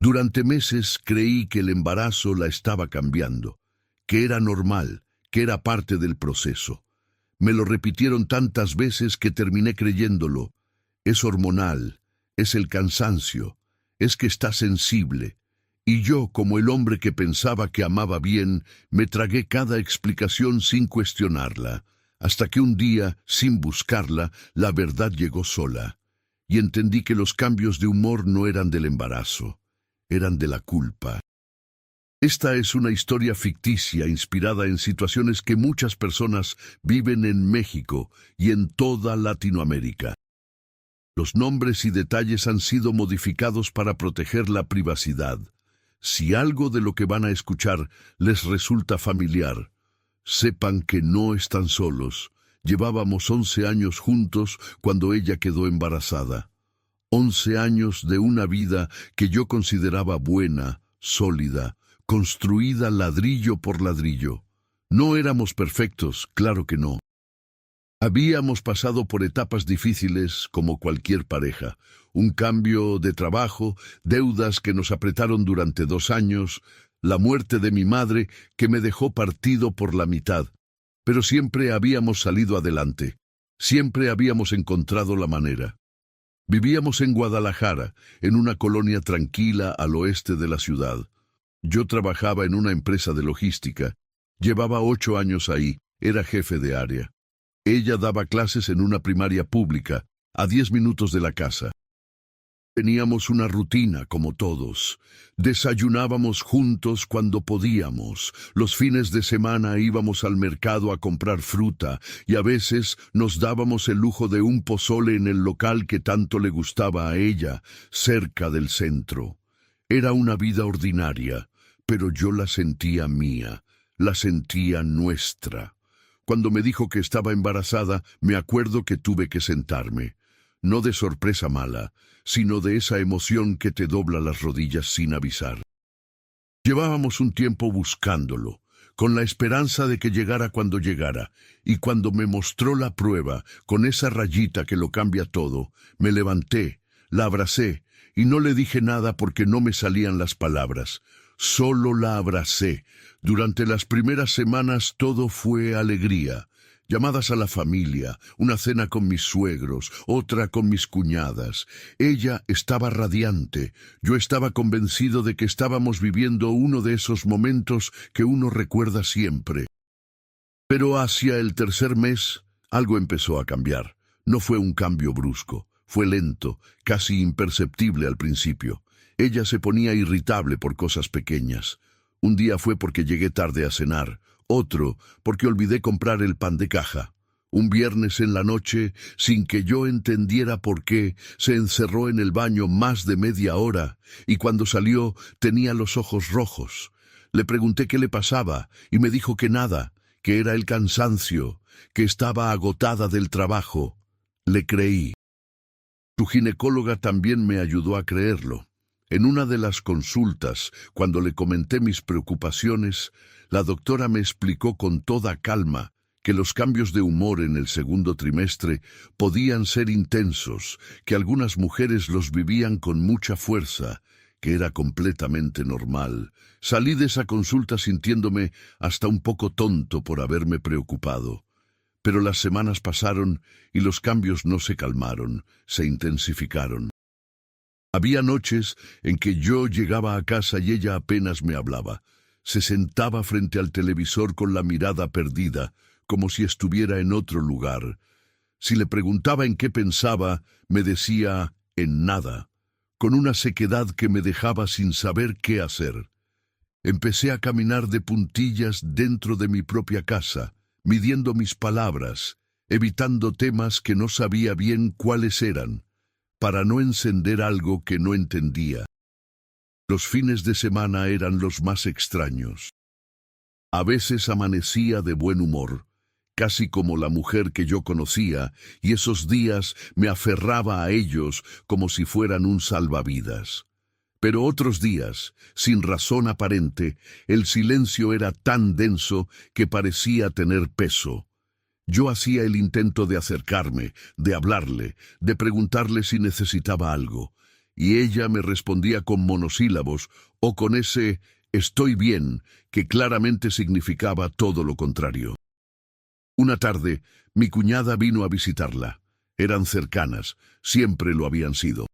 Durante meses creí que el embarazo la estaba cambiando, que era normal, que era parte del proceso. Me lo repitieron tantas veces que terminé creyéndolo. Es hormonal, es el cansancio, es que está sensible. Y yo, como el hombre que pensaba que amaba bien, me tragué cada explicación sin cuestionarla, hasta que un día, sin buscarla, la verdad llegó sola. Y entendí que los cambios de humor no eran del embarazo, eran de la culpa. Esta es una historia ficticia inspirada en situaciones que muchas personas viven en México y en toda Latinoamérica. Los nombres y detalles han sido modificados para proteger la privacidad. Si algo de lo que van a escuchar les resulta familiar, sepan que no están solos. Llevábamos 11 años juntos cuando ella quedó embarazada. 11 años de una vida que yo consideraba buena, sólida, construida ladrillo por ladrillo. No éramos perfectos, claro que no. Habíamos pasado por etapas difíciles como cualquier pareja. Un cambio de trabajo, deudas que nos apretaron durante 2 años, la muerte de mi madre que me dejó partido por la mitad. Pero siempre habíamos salido adelante. Siempre habíamos encontrado la manera. Vivíamos en Guadalajara, en una colonia tranquila al oeste de la ciudad. Yo trabajaba en una empresa de logística. Llevaba 8 años ahí, era jefe de área. Ella daba clases en una primaria pública, a 10 minutos de la casa. Teníamos una rutina, como todos. Desayunábamos juntos cuando podíamos. Los fines de semana íbamos al mercado a comprar fruta y a veces nos dábamos el lujo de un pozole en el local que tanto le gustaba a ella, cerca del centro. Era una vida ordinaria, pero yo la sentía mía, la sentía nuestra. Cuando me dijo que estaba embarazada, me acuerdo que tuve que sentarme. No de sorpresa mala, sino de esa emoción que te dobla las rodillas sin avisar. Llevábamos un tiempo buscándolo, con la esperanza de que llegara cuando llegara, y cuando me mostró la prueba, con esa rayita que lo cambia todo, me levanté, la abracé, y no le dije nada porque no me salían las palabras. Solo la abracé. Durante las primeras semanas todo fue alegría. Llamadas a la familia, una cena con mis suegros, otra con mis cuñadas. Ella estaba radiante. Yo estaba convencido de que estábamos viviendo uno de esos momentos que uno recuerda siempre. Pero hacia el tercer mes, algo empezó a cambiar. No fue un cambio brusco, fue lento, casi imperceptible al principio. Ella se ponía irritable por cosas pequeñas. Un día fue porque llegué tarde a cenar. Otro, porque olvidé comprar el pan de caja. Un viernes en la noche, sin que yo entendiera por qué, se encerró en el baño más de media hora, y cuando salió tenía los ojos rojos. Le pregunté qué le pasaba, y me dijo que nada, que era el cansancio, que estaba agotada del trabajo. Le creí. Su ginecóloga también me ayudó a creerlo. En una de las consultas, cuando le comenté mis preocupaciones, la doctora me explicó con toda calma que los cambios de humor en el segundo trimestre podían ser intensos, que algunas mujeres los vivían con mucha fuerza, que era completamente normal. Salí de esa consulta sintiéndome hasta un poco tonto por haberme preocupado. Pero las semanas pasaron y los cambios no se calmaron, se intensificaron. Había noches en que yo llegaba a casa y ella apenas me hablaba. Se sentaba frente al televisor con la mirada perdida, como si estuviera en otro lugar. Si le preguntaba en qué pensaba, me decía en nada, con una sequedad que me dejaba sin saber qué hacer. Empecé a caminar de puntillas dentro de mi propia casa, midiendo mis palabras, evitando temas que no sabía bien cuáles eran, para no encender algo que no entendía. Los fines de semana eran los más extraños. A veces amanecía de buen humor, casi como la mujer que yo conocía, y esos días me aferraba a ellos como si fueran un salvavidas. Pero otros días, sin razón aparente, el silencio era tan denso que parecía tener peso. Yo hacía el intento de acercarme, de hablarle, de preguntarle si necesitaba algo, y ella me respondía con monosílabos o con ese «estoy bien», que claramente significaba todo lo contrario. Una tarde, mi cuñada vino a visitarla. Eran cercanas, siempre lo habían sido.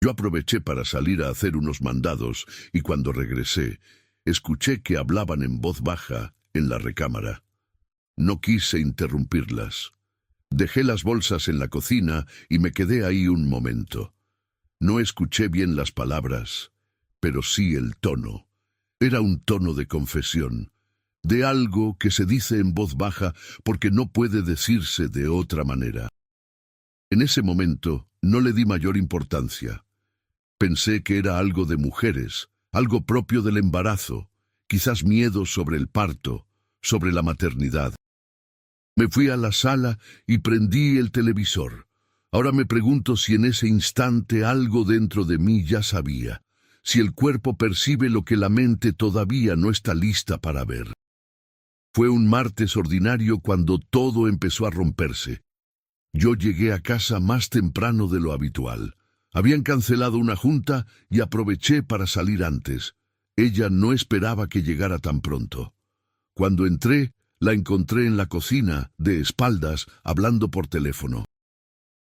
Yo aproveché para salir a hacer unos mandados y cuando regresé, escuché que hablaban en voz baja en la recámara. No quise interrumpirlas. Dejé las bolsas en la cocina y me quedé ahí un momento. No escuché bien las palabras, pero sí el tono. Era un tono de confesión, de algo que se dice en voz baja porque no puede decirse de otra manera. En ese momento no le di mayor importancia. Pensé que era algo de mujeres, algo propio del embarazo, quizás miedo sobre el parto, sobre la maternidad. Me fui a la sala y prendí el televisor. Ahora me pregunto si en ese instante algo dentro de mí ya sabía, si el cuerpo percibe lo que la mente todavía no está lista para ver. Fue un martes ordinario cuando todo empezó a romperse. Yo llegué a casa más temprano de lo habitual. Habían cancelado una junta y aproveché para salir antes. Ella no esperaba que llegara tan pronto. Cuando entré, la encontré en la cocina, de espaldas, hablando por teléfono.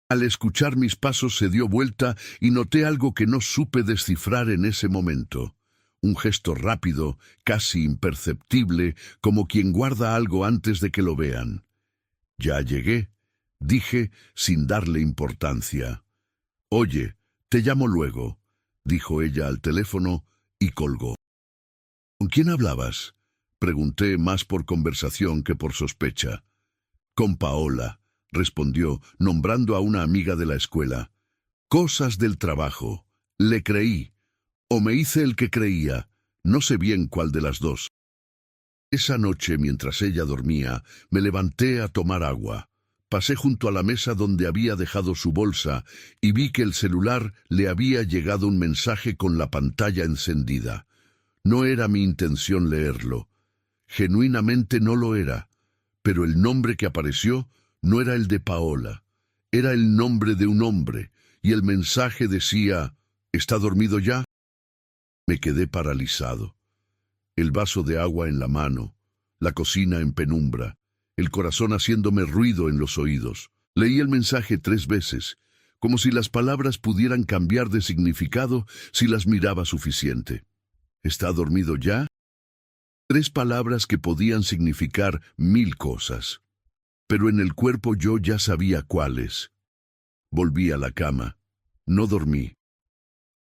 Al escuchar mis pasos se dio vuelta y noté algo que no supe descifrar en ese momento. Un gesto rápido, casi imperceptible, como quien guarda algo antes de que lo vean. «Ya llegué», dije sin darle importancia. «Oye, te llamo luego», dijo ella al teléfono y colgó. «¿Con quién hablabas?», pregunté más por conversación que por sospecha. «Con Paola», respondió, nombrando a una amiga de la escuela. «Cosas del trabajo». Le creí, o me hice el que creía, no sé bien cuál de las dos. Esa noche, mientras ella dormía, me levanté a tomar agua. Pasé junto a la mesa donde había dejado su bolsa y vi que el celular le había llegado un mensaje con la pantalla encendida. No era mi intención leerlo. Genuinamente no lo era. Pero el nombre que apareció no era el de Paola. Era el nombre de un hombre, y el mensaje decía, «¿Está dormido ya?». Me quedé paralizado. El vaso de agua en la mano, la cocina en penumbra, el corazón haciéndome ruido en los oídos. Leí el mensaje 3 veces, como si las palabras pudieran cambiar de significado si las miraba suficiente. «¿Está dormido ya?». 3 palabras que podían significar 1000 cosas. Pero en el cuerpo yo ya sabía cuáles. Volví a la cama. No dormí.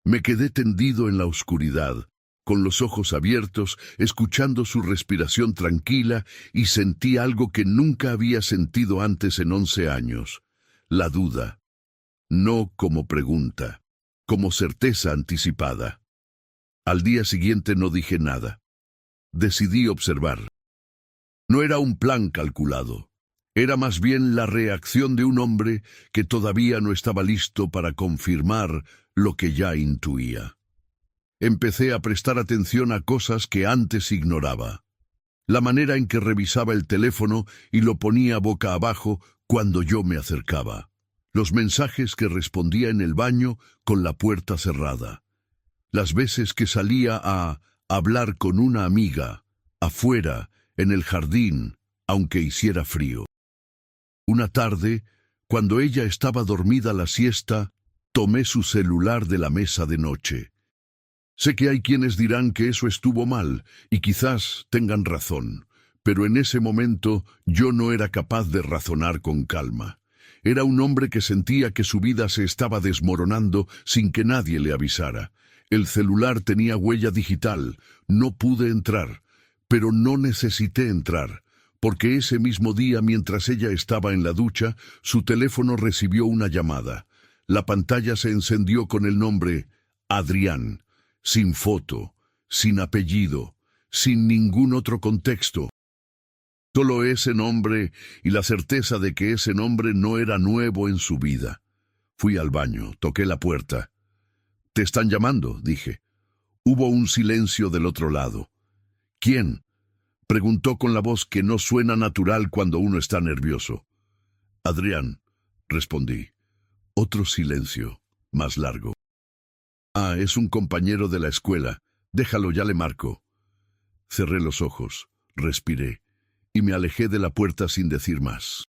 Me quedé tendido en la oscuridad, con los ojos abiertos, escuchando su respiración tranquila y sentí algo que nunca había sentido antes en 11 años. La duda. No como pregunta, como certeza anticipada. Al día siguiente no dije nada. Decidí observar. No era un plan calculado. Era más bien la reacción de un hombre que todavía no estaba listo para confirmar lo que ya intuía. Empecé a prestar atención a cosas que antes ignoraba. La manera en que revisaba el teléfono y lo ponía boca abajo cuando yo me acercaba. Los mensajes que respondía en el baño con la puerta cerrada. Las veces que salía a hablar con una amiga, afuera, en el jardín, aunque hiciera frío. Una tarde, cuando ella estaba dormida la siesta, tomé su celular de la mesa de noche. Sé que hay quienes dirán que eso estuvo mal, y quizás tengan razón, pero en ese momento yo no era capaz de razonar con calma. Era un hombre que sentía que su vida se estaba desmoronando sin que nadie le avisara. El celular tenía huella digital, no pude entrar, pero no necesité entrar, porque ese mismo día, mientras ella estaba en la ducha, su teléfono recibió una llamada. La pantalla se encendió con el nombre Adrián, sin foto, sin apellido, sin ningún otro contexto. Solo ese nombre y la certeza de que ese nombre no era nuevo en su vida. Fui al baño, toqué la puerta. «Te están llamando», dije. Hubo un silencio del otro lado. «¿Quién?», preguntó con la voz que no suena natural cuando uno está nervioso. «Adrián», respondí. Otro silencio, más largo. Ah, es un compañero de la escuela. Déjalo, ya le marco. Cerré los ojos, respiré y me alejé de la puerta sin decir más.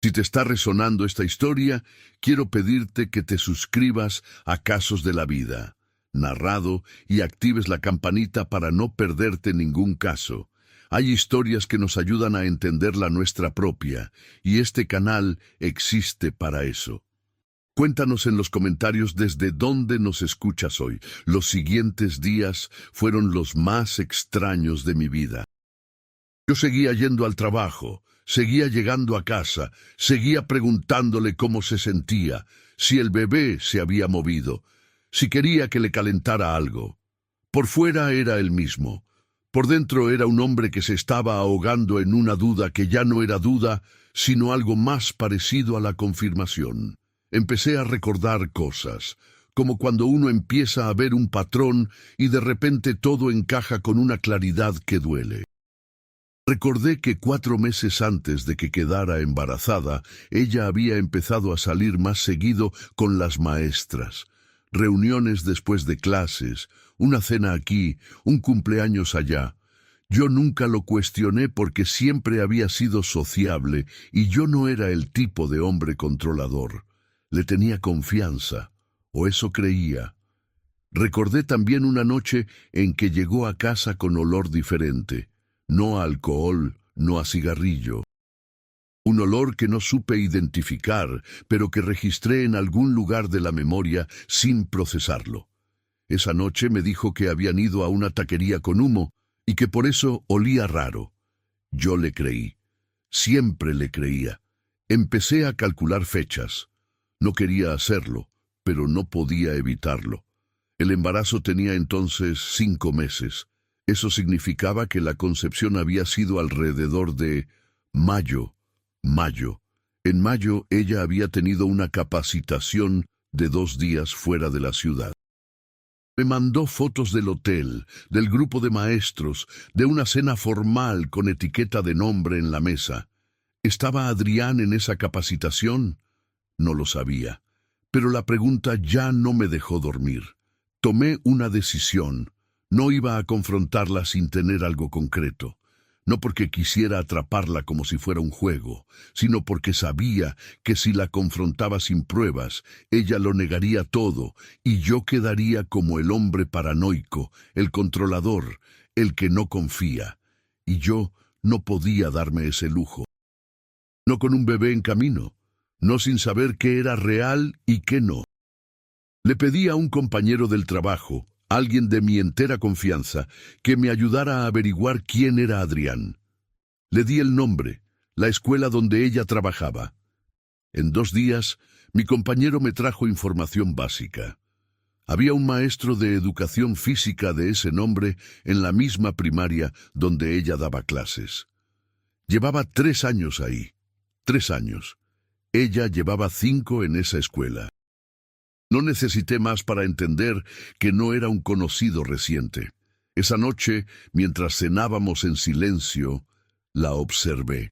Si te está resonando esta historia, quiero pedirte que te suscribas a Casos de la Vida, narrado, y actives la campanita para no perderte ningún caso. Hay historias que nos ayudan a entender la nuestra propia, y este canal existe para eso. Cuéntanos en los comentarios desde dónde nos escuchas hoy. Los siguientes días fueron los más extraños de mi vida. Yo seguía yendo al trabajo, seguía llegando a casa, seguía preguntándole cómo se sentía, si el bebé se había movido, si quería que le calentara algo. Por fuera era el mismo. Por dentro era un hombre que se estaba ahogando en una duda que ya no era duda, sino algo más parecido a la confirmación. Empecé a recordar cosas, como cuando uno empieza a ver un patrón y de repente todo encaja con una claridad que duele. Recordé que 4 meses antes de que quedara embarazada, ella había empezado a salir más seguido con las maestras. Reuniones después de clases, una cena aquí, un cumpleaños allá. Yo nunca lo cuestioné porque siempre había sido sociable y yo no era el tipo de hombre controlador. Le tenía confianza, o eso creía. Recordé también una noche en que llegó a casa con olor diferente. No a alcohol, no a cigarrillo. Un olor que no supe identificar, pero que registré en algún lugar de la memoria sin procesarlo. Esa noche me dijo que habían ido a una taquería con humo y que por eso olía raro. Yo le creí. Siempre le creía. Empecé a calcular fechas. No quería hacerlo, pero no podía evitarlo. El embarazo tenía entonces 5 meses. Eso significaba que la concepción había sido alrededor de mayo. En mayo ella había tenido una capacitación de 2 días fuera de la ciudad. Me mandó fotos del hotel, del grupo de maestros, de una cena formal con etiqueta de nombre en la mesa. ¿Estaba Adrián en esa capacitación? No lo sabía, pero la pregunta ya no me dejó dormir. Tomé una decisión. No iba a confrontarla sin tener algo concreto, no porque quisiera atraparla como si fuera un juego, sino porque sabía que si la confrontaba sin pruebas, ella lo negaría todo y yo quedaría como el hombre paranoico, el controlador, el que no confía. Y yo no podía darme ese lujo. No con un bebé en camino, no sin saber qué era real y qué no. Le pedí a un compañero del trabajo, alguien de mi entera confianza, que me ayudara a averiguar quién era Adrián. Le di el nombre, la escuela donde ella trabajaba. En 2 días, mi compañero me trajo información básica. Había un maestro de educación física de ese nombre en la misma primaria donde ella daba clases. Llevaba 3 años ahí. 3 años. Ella llevaba 5 en esa escuela. No necesité más para entender que no era un conocido reciente. Esa noche, mientras cenábamos en silencio, la observé.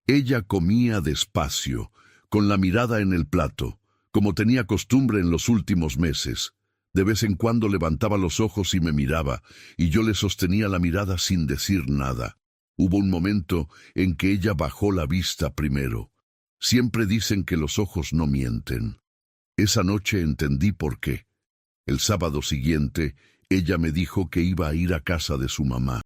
Ella comía despacio, con la mirada en el plato, como tenía costumbre en los últimos meses. De vez en cuando levantaba los ojos y me miraba, y yo le sostenía la mirada sin decir nada. Hubo un momento en que ella bajó la vista primero. Siempre dicen que los ojos no mienten. Esa noche entendí por qué. El sábado siguiente, ella me dijo que iba a ir a casa de su mamá.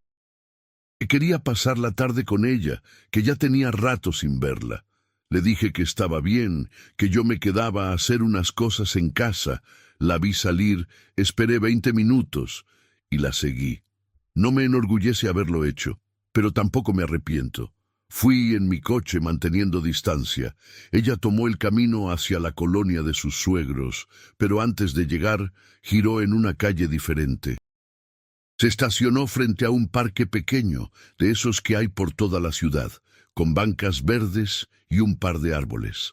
Que quería pasar la tarde con ella, que ya tenía rato sin verla. Le dije que estaba bien, que yo me quedaba a hacer unas cosas en casa. La vi salir, esperé 20 minutos y la seguí. No me enorgullece haberlo hecho, pero tampoco me arrepiento. Fui en mi coche manteniendo distancia. Ella tomó el camino hacia la colonia de sus suegros, pero antes de llegar, giró en una calle diferente. Se estacionó frente a un parque pequeño, de esos que hay por toda la ciudad, con bancas verdes y un par de árboles.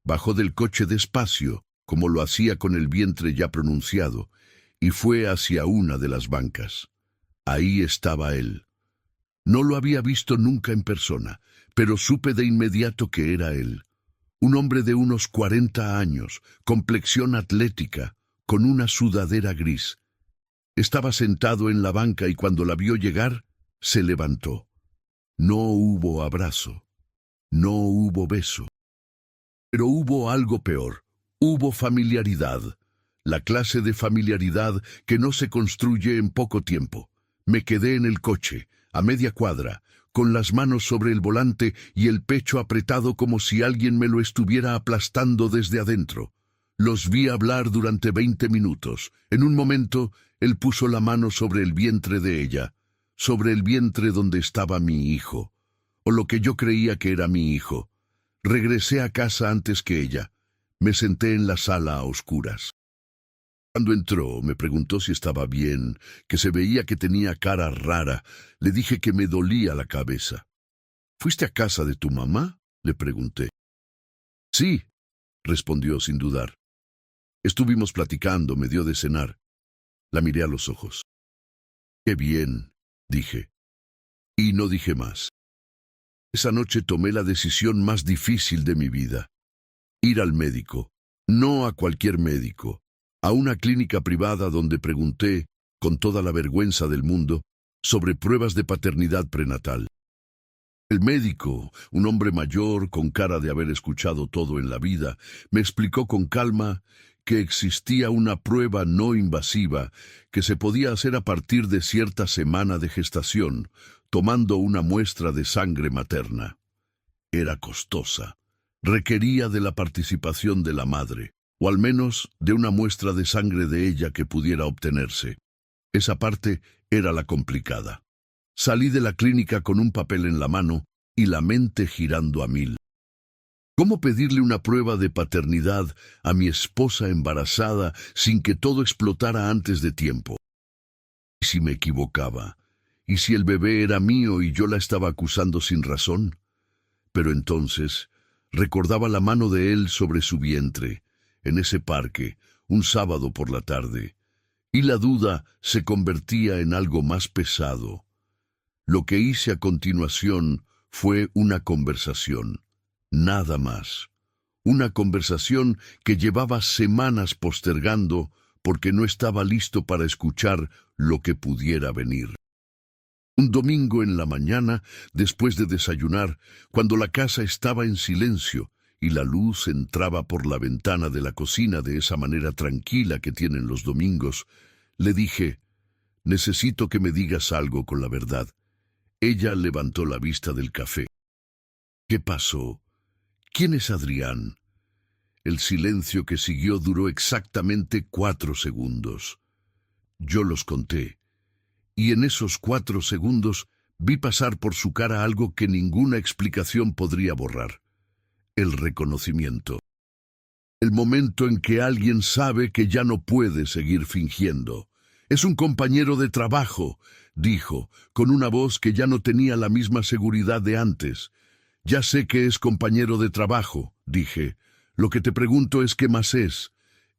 Bajó del coche despacio, como lo hacía con el vientre ya pronunciado, y fue hacia una de las bancas. Ahí estaba él. No lo había visto nunca en persona, pero supe de inmediato que era él. Un hombre de unos 40 años, complexión atlética, con una sudadera gris. Estaba sentado en la banca y cuando la vio llegar, se levantó. No hubo abrazo, no hubo beso. Pero hubo algo peor, hubo familiaridad. La clase de familiaridad que no se construye en poco tiempo. Me quedé en el coche, a media cuadra, con las manos sobre el volante y el pecho apretado como si alguien me lo estuviera aplastando desde adentro. Los vi hablar durante 20 minutos. En un momento, él puso la mano sobre el vientre de ella, sobre el vientre donde estaba mi hijo, o lo que yo creía que era mi hijo. Regresé a casa antes que ella. Me senté en la sala a oscuras. Cuando entró, me preguntó si estaba bien, que se veía que tenía cara rara. Le dije que me dolía la cabeza. ¿Fuiste a casa de tu mamá?, le pregunté. Sí, respondió sin dudar. Estuvimos platicando, me dio de cenar. La miré a los ojos. Qué bien, dije. Y no dije más. Esa noche tomé la decisión más difícil de mi vida. Ir al médico. No a cualquier médico. A una clínica privada donde pregunté, con toda la vergüenza del mundo, sobre pruebas de paternidad prenatal. El médico, un hombre mayor con cara de haber escuchado todo en la vida, me explicó con calma que existía una prueba no invasiva que se podía hacer a partir de cierta semana de gestación, tomando una muestra de sangre materna. Era costosa. Requería de la participación de la madre, o al menos de una muestra de sangre de ella que pudiera obtenerse. Esa parte era la complicada. Salí de la clínica con un papel en la mano y la mente girando a mil. ¿Cómo pedirle una prueba de paternidad a mi esposa embarazada sin que todo explotara antes de tiempo? ¿Y si me equivocaba? ¿Y si el bebé era mío y yo la estaba acusando sin razón? Pero entonces recordaba la mano de él sobre su vientre, en ese parque, un sábado por la tarde, y la duda se convertía en algo más pesado. Lo que hice a continuación fue una conversación, nada más. Una conversación que llevaba semanas postergando porque no estaba listo para escuchar lo que pudiera venir. Un domingo en la mañana, después de desayunar, cuando la casa estaba en silencio y la luz entraba por la ventana de la cocina de esa manera tranquila que tienen los domingos, le dije, «Necesito que me digas algo con la verdad». Ella levantó la vista del café. «¿Qué pasó? ¿Quién es Adrián?». El silencio que siguió duró exactamente 4 segundos. Yo los conté, y en esos 4 segundos vi pasar por su cara algo que ninguna explicación podría borrar. El reconocimiento. El momento en que alguien sabe que ya no puede seguir fingiendo. «Es un compañero de trabajo», dijo, con una voz que ya no tenía la misma seguridad de antes. «Ya sé que es compañero de trabajo», dije. «Lo que te pregunto es qué más es».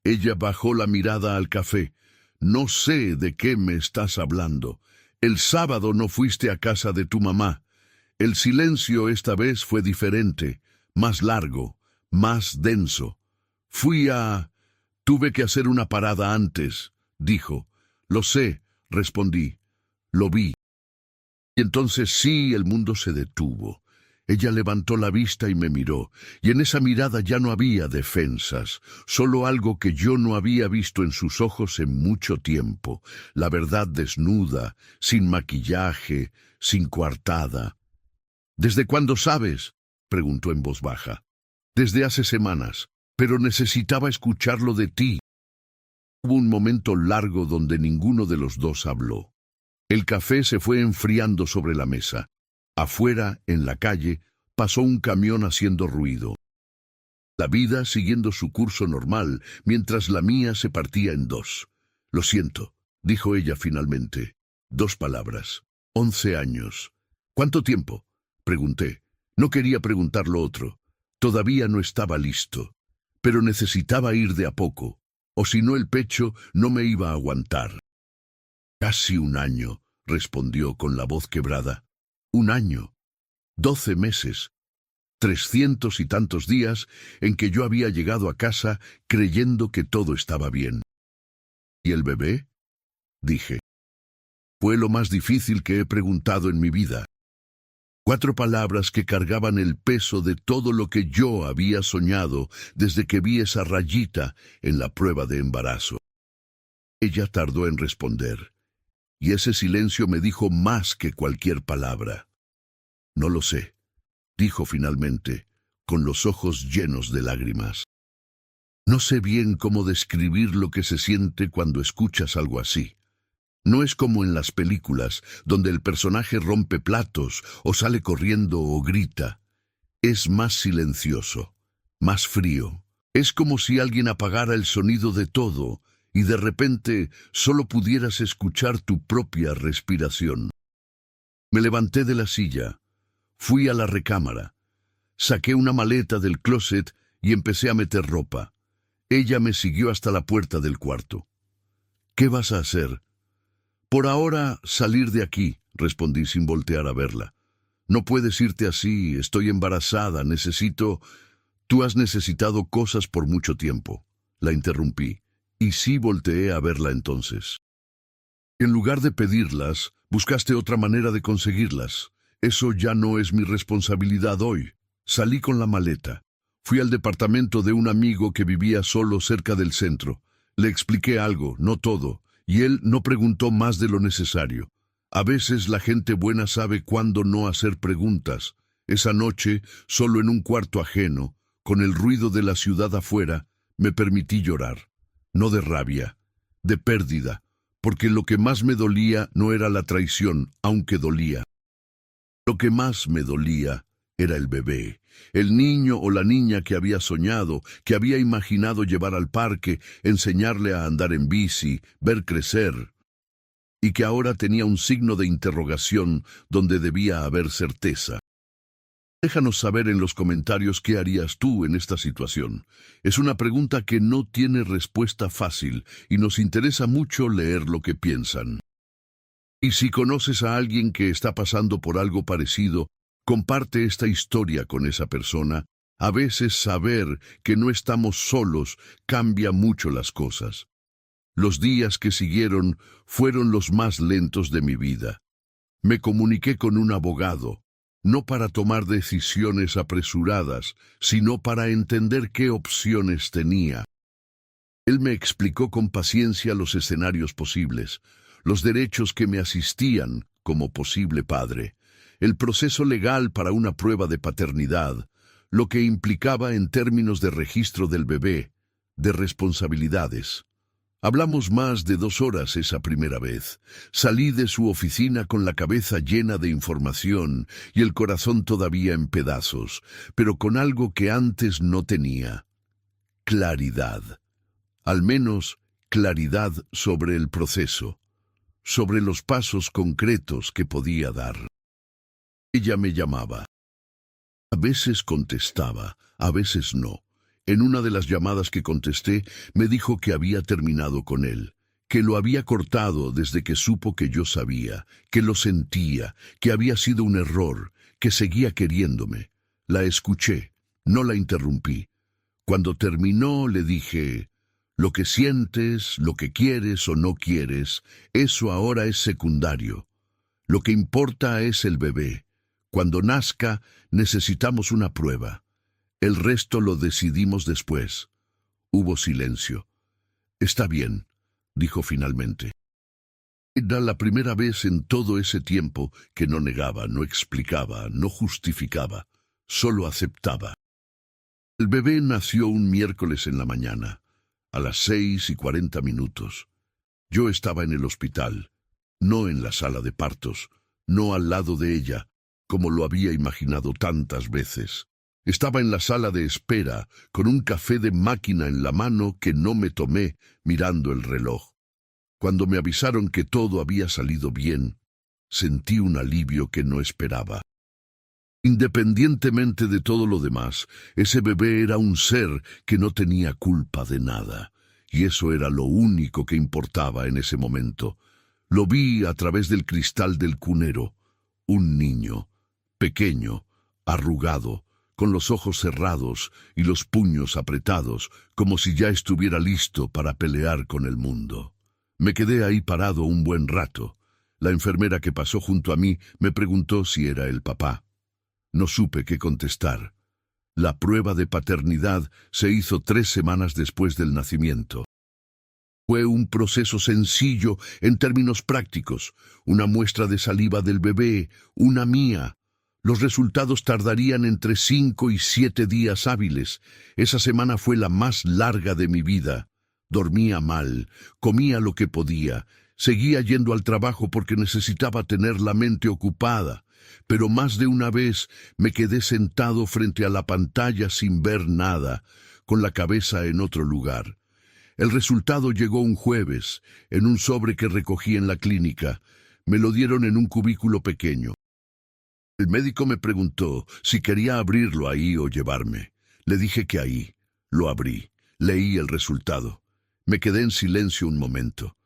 Ella bajó la mirada al café. «No sé de qué me estás hablando. El sábado no fuiste a casa de tu mamá». El silencio esta vez fue diferente, más largo, más denso. Tuve que hacer una parada antes», dijo. «Lo sé», respondí. «Lo vi». Y entonces sí, el mundo se detuvo. Ella levantó la vista y me miró, y en esa mirada ya no había defensas, solo algo que yo no había visto en sus ojos en mucho tiempo, la verdad desnuda, sin maquillaje, sin coartada. «¿Desde cuándo sabes?», preguntó en voz baja. «Desde hace semanas, pero necesitaba escucharlo de ti». Hubo un momento largo donde ninguno de los dos habló. El café se fue enfriando sobre la mesa. Afuera, en la calle, pasó un camión haciendo ruido. La vida siguiendo su curso normal, mientras la mía se partía en dos. «Lo siento», dijo ella finalmente. 2 palabras. 11 años. «¿Cuánto tiempo?», pregunté. No quería preguntar lo otro. Todavía no estaba listo. Pero necesitaba ir de a poco, o si no el pecho no me iba a aguantar. «Casi 1 año», respondió con la voz quebrada. 1 año. 12 meses. 300 y tantos días en que yo había llegado a casa creyendo que todo estaba bien. ¿Y el bebé? Dije. Fue lo más difícil que he preguntado en mi vida. 4 palabras que cargaban el peso de todo lo que yo había soñado desde que vi esa rayita en la prueba de embarazo. Ella tardó en responder, y ese silencio me dijo más que cualquier palabra. No lo sé, dijo finalmente, con los ojos llenos de lágrimas. No sé bien cómo describir lo que se siente cuando escuchas algo así. No es como en las películas, donde el personaje rompe platos o sale corriendo o grita. Es más silencioso, más frío. Es como si alguien apagara el sonido de todo y de repente solo pudieras escuchar tu propia respiración. Me levanté de la silla, fui a la recámara, saqué una maleta del closet y empecé a meter ropa. Ella me siguió hasta la puerta del cuarto. ¿Qué vas a hacer? Por ahora, salir de aquí, respondí sin voltear a verla. No puedes irte así, estoy embarazada, necesito... Tú has necesitado cosas por mucho tiempo. La interrumpí, y sí volteé a verla entonces. En lugar de pedirlas, buscaste otra manera de conseguirlas. Eso ya no es mi responsabilidad hoy. Salí con la maleta. Fui al departamento de un amigo que vivía solo cerca del centro. Le expliqué algo, no todo, y él no preguntó más de lo necesario. A veces la gente buena sabe cuándo no hacer preguntas. Esa noche, solo en un cuarto ajeno, con el ruido de la ciudad afuera, me permití llorar. No de rabia, de pérdida, porque lo que más me dolía no era la traición, aunque dolía. Lo que más me dolía era el bebé, el niño o la niña que había soñado, que había imaginado llevar al parque, enseñarle a andar en bici, ver crecer, y que ahora tenía un signo de interrogación donde debía haber certeza. Déjanos saber en los comentarios qué harías tú en esta situación. Es una pregunta que no tiene respuesta fácil y nos interesa mucho leer lo que piensan. Y si conoces a alguien que está pasando por algo parecido, comparte esta historia con esa persona. A veces saber que no estamos solos cambia mucho las cosas. Los días que siguieron fueron los más lentos de mi vida. Me comuniqué con un abogado, no para tomar decisiones apresuradas, sino para entender qué opciones tenía. Él me explicó con paciencia los escenarios posibles, los derechos que me asistían como posible padre, el proceso legal para una prueba de paternidad, lo que implicaba en términos de registro del bebé, de responsabilidades. Hablamos más de 2 horas esa primera vez. Salí de su oficina con la cabeza llena de información y el corazón todavía en pedazos, pero con algo que antes no tenía: claridad. Al menos claridad sobre el proceso, sobre los pasos concretos que podía dar. Ella me llamaba. A veces contestaba, a veces no. En una de las llamadas que contesté, me dijo que había terminado con él, que lo había cortado desde que supo que yo sabía, que lo sentía, que había sido un error, que seguía queriéndome. La escuché, no la interrumpí. Cuando terminó, le dije: lo que sientes, lo que quieres o no quieres, eso ahora es secundario. Lo que importa es el bebé. Cuando nazca, necesitamos una prueba. El resto lo decidimos después. Hubo silencio. Está bien, dijo finalmente. Era la primera vez en todo ese tiempo que no negaba, no explicaba, no justificaba, solo aceptaba. El bebé nació un miércoles en la mañana, a las 6:40. Yo estaba en el hospital, no en la sala de partos, no al lado de ella, como lo había imaginado tantas veces. Estaba en la sala de espera, con un café de máquina en la mano que no me tomé, mirando el reloj. Cuando me avisaron que todo había salido bien, sentí un alivio que no esperaba. Independientemente de todo lo demás, ese bebé era un ser que no tenía culpa de nada, y eso era lo único que importaba en ese momento. Lo vi a través del cristal del cunero, un niño, pequeño, arrugado, con los ojos cerrados y los puños apretados, como si ya estuviera listo para pelear con el mundo. Me quedé ahí parado un buen rato. La enfermera que pasó junto a mí me preguntó si era el papá. No supe qué contestar. La prueba de paternidad se hizo 3 semanas después del nacimiento. Fue un proceso sencillo en términos prácticos, una muestra de saliva del bebé, una mía. Los resultados tardarían entre 5 y 7 días hábiles. Esa semana fue la más larga de mi vida. Dormía mal, comía lo que podía, seguía yendo al trabajo porque necesitaba tener la mente ocupada, pero más de una vez me quedé sentado frente a la pantalla sin ver nada, con la cabeza en otro lugar. El resultado llegó un jueves, en un sobre que recogí en la clínica. Me lo dieron en un cubículo pequeño. El médico me preguntó si quería abrirlo ahí o llevarme. Le dije que ahí. Lo abrí. Leí el resultado. Me quedé en silencio un momento.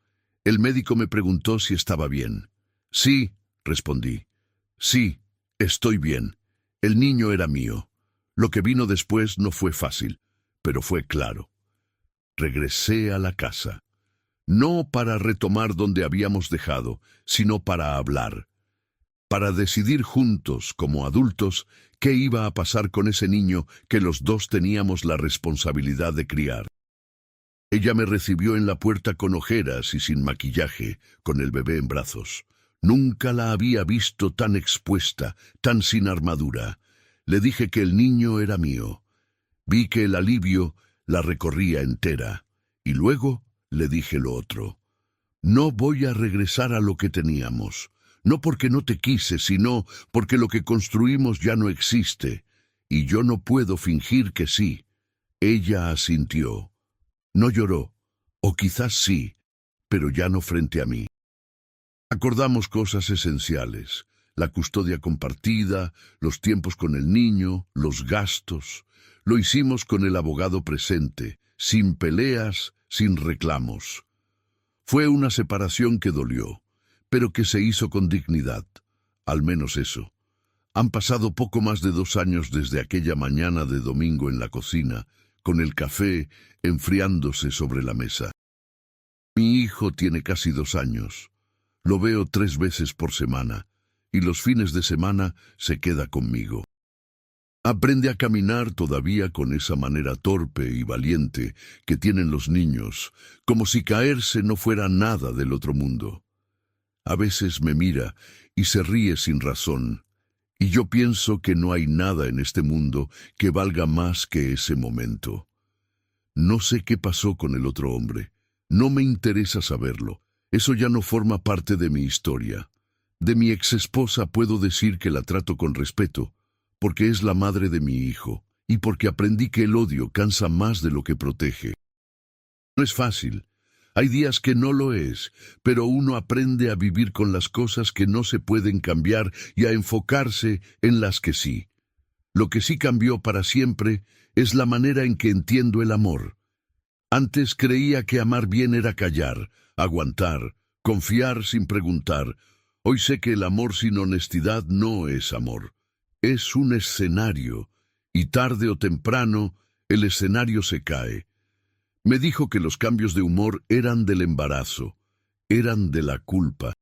El médico me preguntó si estaba bien. Sí, respondí. Sí, estoy bien. El niño era mío. Lo que vino después no fue fácil, pero fue claro. Regresé a la casa. No para retomar donde habíamos dejado, sino para hablar. Para decidir juntos, como adultos, qué iba a pasar con ese niño que los dos teníamos la responsabilidad de criar. Ella me recibió en la puerta con ojeras y sin maquillaje, con el bebé en brazos. Nunca la había visto tan expuesta, tan sin armadura. Le dije que el niño era mío. Vi que el alivio la recorría entera. Y luego le dije lo otro. No voy a regresar a lo que teníamos. No porque no te quise, sino porque lo que construimos ya no existe. Y yo no puedo fingir que sí. Ella asintió. No lloró, o quizás sí, pero ya no frente a mí. Acordamos cosas esenciales, la custodia compartida, los tiempos con el niño, los gastos. Lo hicimos con el abogado presente, sin peleas, sin reclamos. Fue una separación que dolió, pero que se hizo con dignidad, al menos eso. Han pasado poco más de 2 años desde aquella mañana de domingo en la cocina, con el café enfriándose sobre la mesa. Mi hijo tiene casi 2 años. Lo veo 3 veces por semana, y los fines de semana se queda conmigo. Aprende a caminar todavía con esa manera torpe y valiente que tienen los niños, como si caerse no fuera nada del otro mundo. A veces me mira y se ríe sin razón, y yo pienso que no hay nada en este mundo que valga más que ese momento. No sé qué pasó con el otro hombre. No me interesa saberlo. Eso ya no forma parte de mi historia. De mi exesposa puedo decir que la trato con respeto, porque es la madre de mi hijo, y porque aprendí que el odio cansa más de lo que protege. No es fácil. Hay días que no lo es, pero uno aprende a vivir con las cosas que no se pueden cambiar y a enfocarse en las que sí. Lo que sí cambió para siempre es la manera en que entiendo el amor. Antes creía que amar bien era callar, aguantar, confiar sin preguntar. Hoy sé que el amor sin honestidad no es amor. Es un escenario, y tarde o temprano el escenario se cae. Me dijo que los cambios de humor eran del embarazo, eran de la culpa.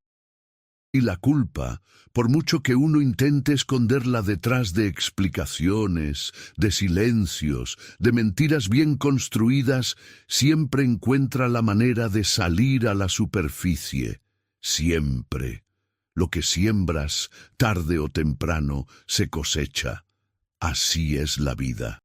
Y la culpa, por mucho que uno intente esconderla detrás de explicaciones, de silencios, de mentiras bien construidas, siempre encuentra la manera de salir a la superficie. Siempre. Lo que siembras, tarde o temprano, se cosecha. Así es la vida.